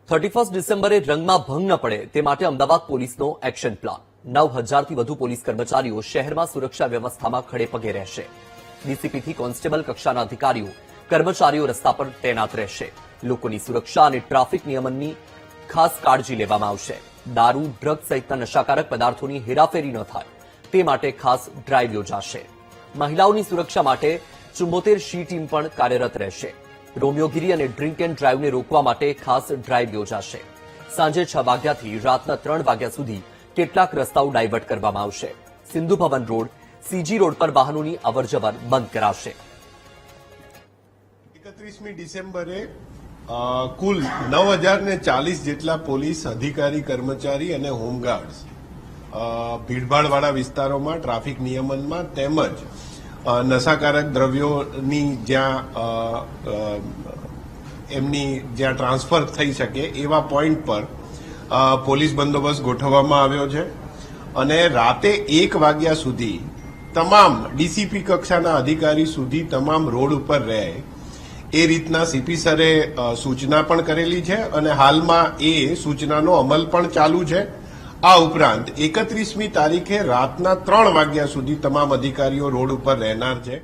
31 ડિસેમ્બરે રંગમાં ભંગ ન પડે તે માટે અમદાવાદ પોલીસનો એક્શન પ્લાન 9,000થી વધુ પોલીસ કર્મચારીઓ શહેરમાં સુરક્ષા વ્યવસ્થામાં ખડે પગે રહેશે। ડીસીપીથી કોન્સ્ટેબલ કક્ષાના અધિકારીઓ કર્મચારીઓ રસ્તા પર તૈનાત રહેશે। લોકોની સુરક્ષા અને ટ્રાફિક નિયમનની ખાસ કાળજી લેવામાં આવશે। દારૂ, ડ્રગ્સ સહિતના નશાકારક પદાર્થોની હેરાફેરી ન થાય તે માટે ખાસ ડ્રાઇવ યોજાશે। મહિલાઓની સુરક્ષા માટે 74 શી ટીમ પણ કાર્યરત રહેશે। રોમિયોગીરી અને ડ્રિંક એન્ડ ડ્રાઇવને રોકવા માટે ખાસ ડ્રાઇવ યોજાશે। સાંજે 6 વાગ્યાથી રાતના 3 વાગ્યા સુધી કેટલાક રસ્તાઓ ડાયવર્ટ કરવામાં આવશે। Sindhu Bhavan road, CG road પર વાહનોની અવરજવર બંધ કરાશે। 31મી ડિસેમ્બરે કુલ 9,040 જેટલા પોલીસ અધિકારી, કર્મચારી અને હોમગાર્ડ્સ ભીડભાડવાળા વિસ્તારોમાં ટ્રાફિક નિયમનમાં તેમજ નશાકારક દ્રવ્યોની જ્યાં ટ્રાન્સફર થઈ શકે એવા પોઈન્ટ પર પોલીસ બંદોબસ્ત ગોઠવવામાં આવ્યો છે અને રાતે 1 વાગ્યા સુધી તમામ ડીસીપી કક્ષાના અધિકારી સુધી તમામ રોડ ઉપર રહે એ રીતના સીપી સરે સૂચના પણ કરેલી છે અને હાલમાં એ સૂચનાનો અમલ પણ ચાલુ છે। આ ઉપરાંત 31મી તારીખે રાતના 3 વાગ્યા સુધી તમામ અધિકારીઓ રોડ ઉપર રહેનાર છે।